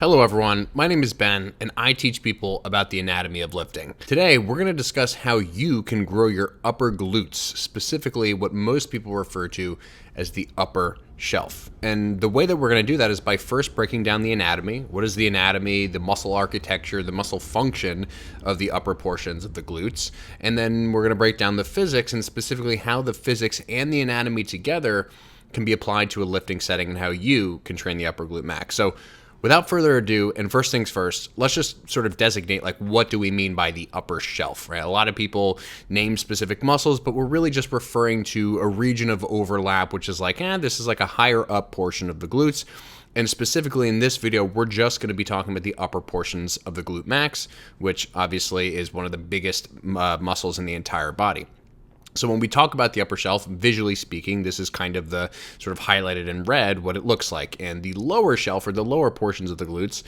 Hello everyone, my name is Ben and I teach people about the anatomy of lifting. Today we're going to discuss how you can grow your upper glutes, specifically what most people refer to as the upper shelf. And the way that we're going to do that is by first breaking down the anatomy. What is the anatomy, the muscle architecture, the muscle function of the upper portions of the glutes? And then we're going to break down the physics and specifically how the physics and the anatomy together can be applied to a lifting setting and how you can train the upper glute max. So without further ado, and first things first, let's just sort of designate, like, what do we mean by the upper shelf, right? A lot of people name specific muscles, but we're really just referring to a region of overlap, which is like, this is like a higher up portion of the glutes. And specifically in this video, we're just going to be talking about the upper portions of the glute max, which obviously is one of the biggest muscles in the entire body. So when we talk about the upper shelf, visually speaking, this is kind of the sort of highlighted in red what it looks like. And the lower shelf, or the lower portions of the glutes,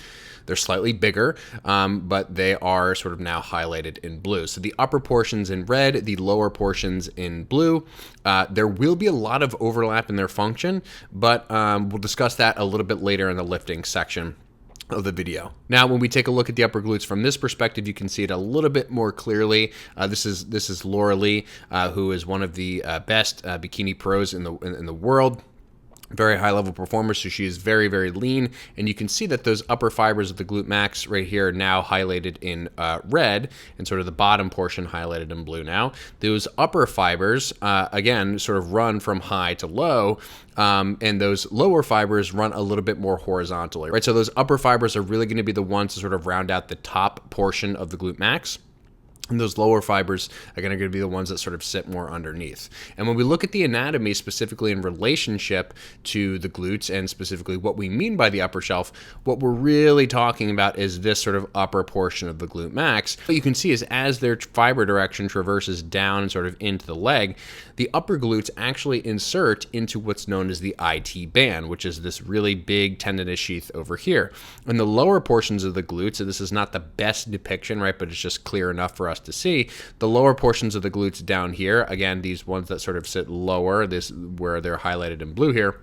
they're slightly bigger, but they are sort of now highlighted in blue. So the upper portions in red, the lower portions in blue. There will be a lot of overlap in their function, but we'll discuss that a little bit later in the lifting section of the video. Now, when we take a look at the upper glutes from this perspective, you can see it a little bit more clearly. This is Laura Lee, who is one of the best bikini pros in the world. Very high level performer, so she is very, very lean, and you can see that those upper fibers of the glute max right here are now highlighted in red, and sort of the bottom portion highlighted in blue now. Those upper fibers, again, sort of run from high to low, and those lower fibers run a little bit more horizontally, right? So those upper fibers are really going to be the ones to sort of round out the top portion of the glute max. And those lower fibers are going to be the ones that sort of sit more underneath. And when we look at the anatomy specifically in relationship to the glutes and specifically what we mean by the upper shelf, what we're really talking about is this sort of upper portion of the glute max. What you can see is as their fiber direction traverses down and sort of into the leg, the upper glutes actually insert into what's known as the IT band, which is this really big tendinous sheath over here. And the lower portions of the glutes, and this is not the best depiction, right, but it's just clear enough for us to see, the lower portions of the glutes down here, again, these ones that sort of sit lower, this where they're highlighted in blue here,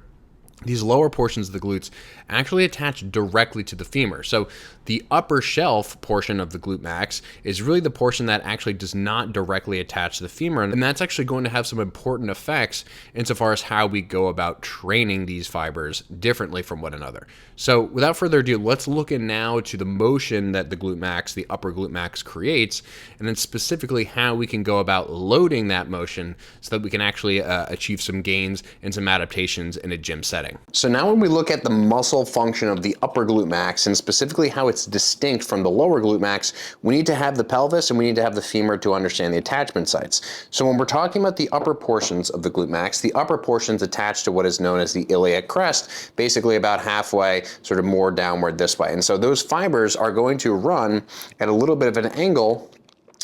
these lower portions of the glutes actually attach directly to the femur. So the upper shelf portion of the glute max is really the portion that actually does not directly attach to the femur. And that's actually going to have some important effects insofar as how we go about training these fibers differently from one another. So without further ado, let's look in now to the motion that the glute max, the upper glute max creates, and then specifically how we can go about loading that motion so that we can actually achieve some gains and some adaptations in a gym setting. So now when we look at the muscle function of the upper glute max and specifically how it's distinct from the lower glute max, we need to have the pelvis and we need to have the femur to understand the attachment sites. So when we're talking about the upper portions of the glute max, the upper portions attach to what is known as the iliac crest, basically about halfway, sort of more downward this way. And so those fibers are going to run at a little bit of an angle,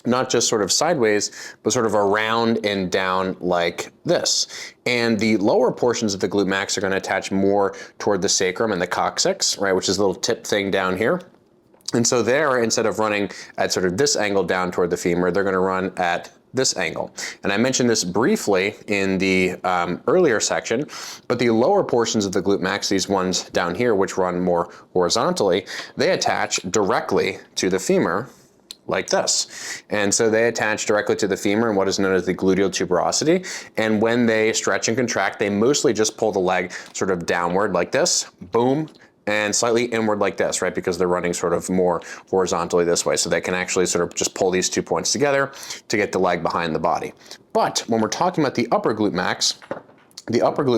not just sort of sideways, but sort of around and down like this. And the lower portions of the glute max are going to attach more toward the sacrum and the coccyx, right, which is a little tip thing down here. And so there, instead of running at sort of this angle down toward the femur, they're going to run at this angle. And I mentioned this briefly in the earlier section, but the lower portions of the glute max, these ones down here, which run more horizontally, they attach directly to the femur like this. And so they attach directly to the femur in what is known as the gluteal tuberosity. And when they stretch and contract, they mostly just pull the leg sort of downward like this, boom, and slightly inward like this, right? Because they're running sort of more horizontally this way. So they can actually sort of just pull these 2 points together to get the leg behind the body. But when we're talking about the upper glute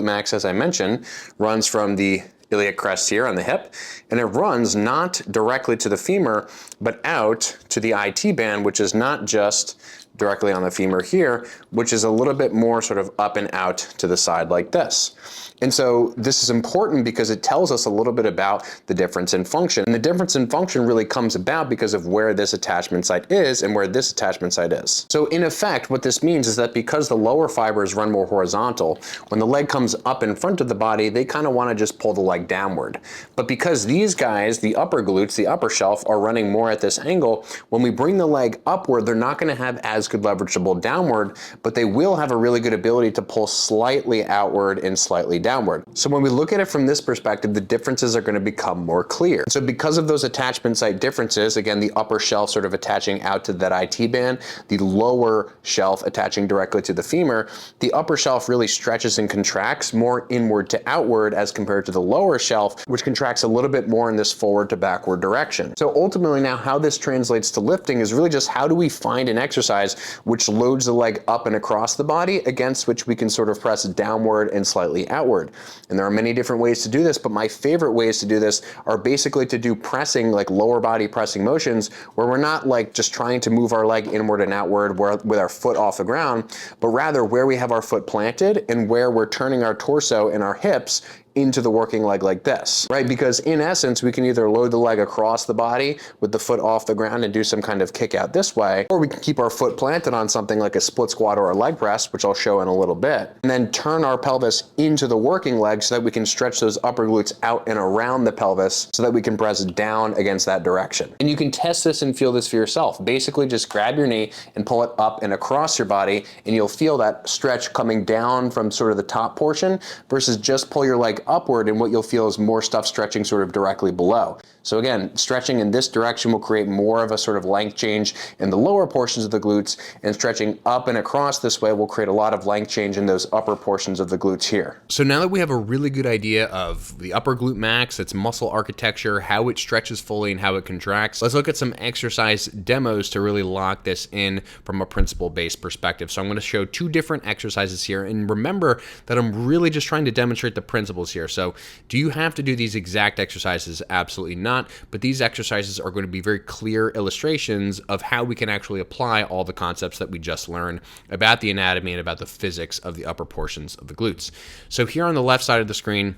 max, as I mentioned, runs from the iliac crest here on the hip, and it runs not directly to the femur, but out to the IT band, which is not just directly on the femur here, which is a little bit more sort of up and out to the side like this. And so this is important because it tells us a little bit about the difference in function. And the difference in function really comes about because of where this attachment site is and where this attachment site is. So in effect, what this means is that because the lower fibers run more horizontal, when the leg comes up in front of the body, they kind of want to just pull the leg downward. But because these guys, the upper glutes, the upper shelf, are running more at this angle, when we bring the leg upward, they're not going to have as good leverage to pull downward, but they will have a really good ability to pull slightly outward and slightly downward. So when we look at it from this perspective, the differences are going to become more clear. So because of those attachment site differences, again, the upper shelf sort of attaching out to that IT band, the lower shelf attaching directly to the femur, the upper shelf really stretches and contracts more inward to outward as compared to the lower shelf, which contracts a little bit more in this forward to backward direction. So ultimately now how this translates to lifting is really just how do we find an exercise which loads the leg up and across the body against which we can sort of press downward and slightly outward. And there are many different ways to do this, but my favorite ways to do this are basically to do pressing, like lower body pressing motions, where we're not like just trying to move our leg inward and outward with our foot off the ground, but rather where we have our foot planted and where we're turning our torso and our hips into the working leg like this, right? Because in essence, we can either load the leg across the body with the foot off the ground and do some kind of kick out this way, or we can keep our foot planted on something like a split squat or a leg press, which I'll show in a little bit, and then turn our pelvis into the working leg so that we can stretch those upper glutes out and around the pelvis so that we can press down against that direction. And you can test this and feel this for yourself. Basically, just grab your knee and pull it up and across your body, and you'll feel that stretch coming down from sort of the top portion versus just pull your leg upward, and what you'll feel is more stuff stretching sort of directly below. So again, stretching in this direction will create more of a sort of length change in the lower portions of the glutes, and stretching up and across this way will create a lot of length change in those upper portions of the glutes here. So now that we have a really good idea of the upper glute max, its muscle architecture, how it stretches fully and how it contracts, let's look at some exercise demos to really lock this in from a principle-based perspective. So I'm going to show two different exercises here, and remember that I'm really just trying to demonstrate the principles here. So do you have to do these exact exercises? Absolutely not, but these exercises are going to be very clear illustrations of how we can actually apply all the concepts that we just learned about the anatomy and about the physics of the upper portions of the glutes. So here on the left side of the screen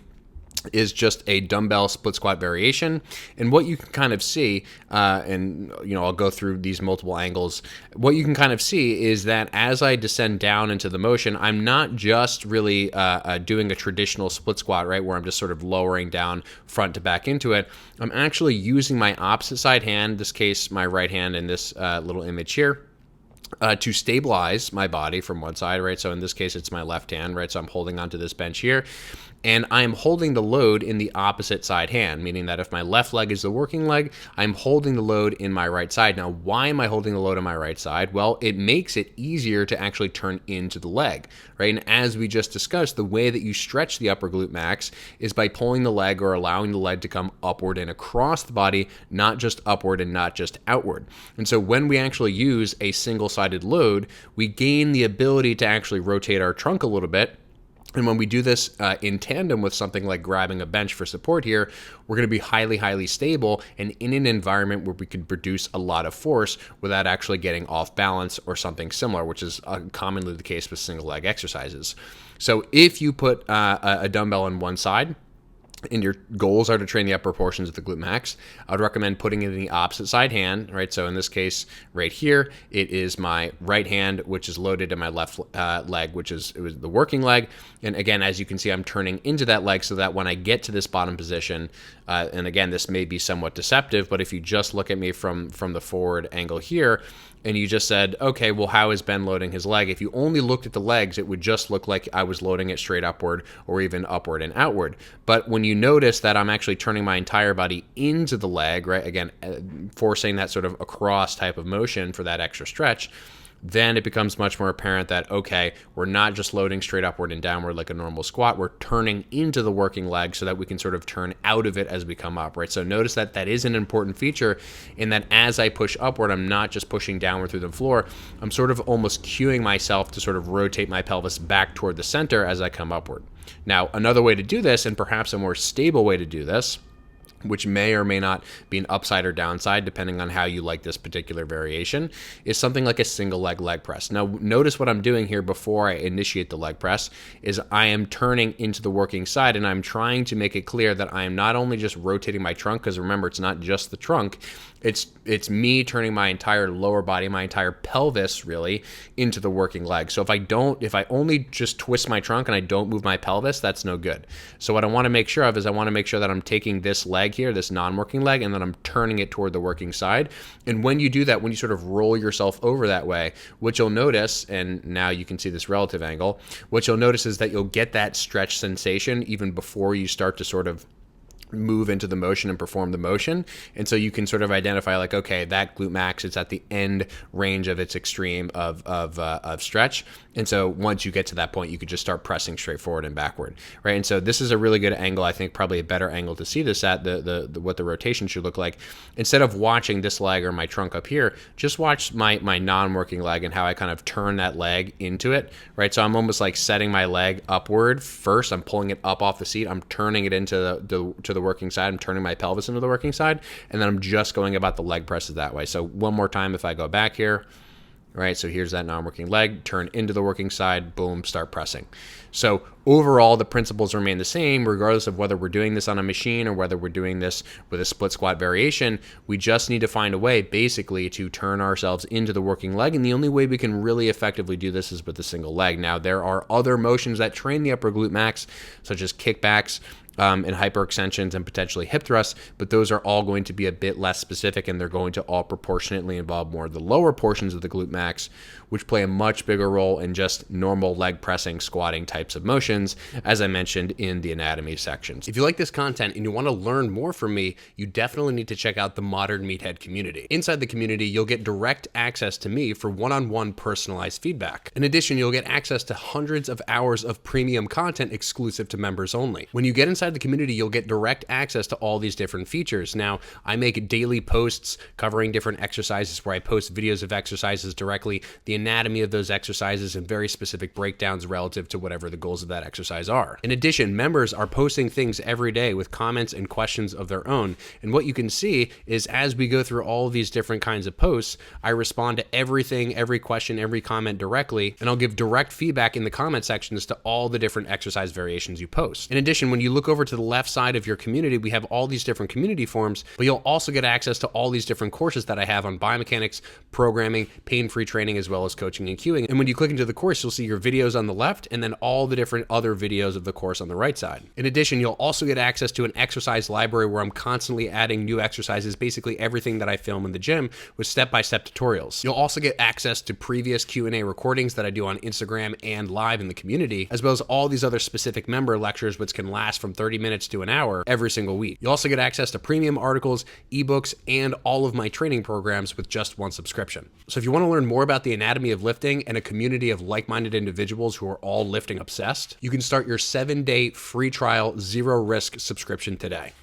is just a dumbbell split squat variation. And what you can kind of see, and I'll go through these multiple angles, what you can kind of see is that as I descend down into the motion, I'm not just really doing a traditional split squat, right, where I'm just sort of lowering down front to back into it. I'm actually using my opposite side hand, in this case, my right hand in this little image here, to stabilize my body from one side, right? So in this case, it's my left hand, right? So I'm holding onto this bench here, and I'm holding the load in the opposite side hand, meaning that if my left leg is the working leg, I'm holding the load in my right side. Now, why am I holding the load on my right side? Well, it makes it easier to actually turn into the leg, right? And as we just discussed, the way that you stretch the upper glute max is by pulling the leg or allowing the leg to come upward and across the body, not just upward and not just outward. And so when we actually use a single-sided load, we gain the ability to actually rotate our trunk a little bit. And when we do this in tandem with something like grabbing a bench for support here, we're going to be highly, highly stable and in an environment where we can produce a lot of force without actually getting off balance or something similar, which is commonly the case with single leg exercises. So if you put a dumbbell on one side, and your goals are to train the upper portions of the glute max, I would recommend putting it in the opposite side hand, right? So in this case, right here, it is my right hand, which is loaded, and my left leg, which is the working leg. And again, as you can see, I'm turning into that leg so that when I get to this bottom position, and again, this may be somewhat deceptive, but if you just look at me from the forward angle here, and you just said, okay, well, how is Ben loading his leg? If you only looked at the legs, it would just look like I was loading it straight upward or even upward and outward. But when you notice that I'm actually turning my entire body into the leg, right, again, forcing that sort of across type of motion for that extra stretch, then it becomes much more apparent that, okay, we're not just loading straight upward and downward like a normal squat, we're turning into the working leg so that we can sort of turn out of it as we come up, right? So notice that that is an important feature in that as I push upward, I'm not just pushing downward through the floor, I'm sort of almost cueing myself to sort of rotate my pelvis back toward the center as I come upward. Now, another way to do this, and perhaps a more stable way to do this, which may or may not be an upside or downside depending on how you like this particular variation, is something like a single leg press. Now, notice what I'm doing here before I initiate the leg press is I am turning into the working side, and I'm trying to make it clear that I am not only just rotating my trunk, because remember, it's not just the trunk, it's me turning my entire lower body, my entire pelvis really, into the working leg. So if I only just twist my trunk and I don't move my pelvis, that's no good. So what I want to make sure of is I want to make sure that I'm taking this leg leg here, this non-working leg, and then I'm turning it toward the working side. And when you do that, when you sort of roll yourself over that way, what you'll notice, and now you can see this relative angle, what you'll notice is that you'll get that stretch sensation even before you start to sort of move into the motion and perform the motion. And so you can sort of identify like, okay, that glute max, it's at the end range of its extreme of stretch. And so once you get to that point, you could just start pressing straight forward and backward, right? And so this is a really good angle. I think probably a better angle to see this at, what the rotation should look like. Instead of watching this leg or my trunk up here, just watch my non-working leg and how I kind of turn that leg into it, right? So I'm almost like setting my leg upward first. I'm pulling it up off the seat. I'm turning it into the working side. I'm turning my pelvis into the working side, and then I'm just going about the leg presses that way. So one more time, if I go back here, right? So here's that non-working leg, turn into the working side, boom, start pressing. So overall, the principles remain the same, regardless of whether we're doing this on a machine or whether we're doing this with a split squat variation. We just need to find a way, basically, to turn ourselves into the working leg. And the only way we can really effectively do this is with a single leg. Now, there are other motions that train the upper glute max, such as kickbacks, and hyperextensions and potentially hip thrusts, but those are all going to be a bit less specific, and they're going to all proportionately involve more of the lower portions of the glute max, which play a much bigger role in just normal leg pressing, squatting types of motions, as I mentioned in the anatomy sections. If you like this content and you want to learn more from me, you definitely need to check out the Modern Meathead community. Inside the community, you'll get direct access to me for one-on-one personalized feedback. In addition, you'll get access to hundreds of hours of premium content exclusive to members only. When you get inside the community, you'll get direct access to all these different features. Now, I make daily posts covering different exercises where I post videos of exercises directly, the anatomy of those exercises, and very specific breakdowns relative to whatever the goals of that exercise are. In addition, members are posting things every day with comments and questions of their own. And what you can see is as we go through all of these different kinds of posts, I respond to everything, every question, every comment directly, and I'll give direct feedback in the comment sections to all the different exercise variations you post. In addition, when you look over to the left side of your community, we have all these different community forums, but you'll also get access to all these different courses that I have on biomechanics, programming, pain-free training, as well as coaching and cueing. And when you click into the course, you'll see your videos on the left and then all the different other videos of the course on the right side. In addition, you'll also get access to an exercise library where I'm constantly adding new exercises, basically everything that I film in the gym with step-by-step tutorials. You'll also get access to previous Q&A recordings that I do on Instagram and live in the community, as well as all these other specific member lectures, which can last from 30 minutes to an hour every single week. You also get access to premium articles, ebooks, and all of my training programs with just one subscription. So if you want to learn more about the anatomy of lifting and a community of like-minded individuals who are all lifting obsessed, you can start your 7-day free trial, zero risk subscription today.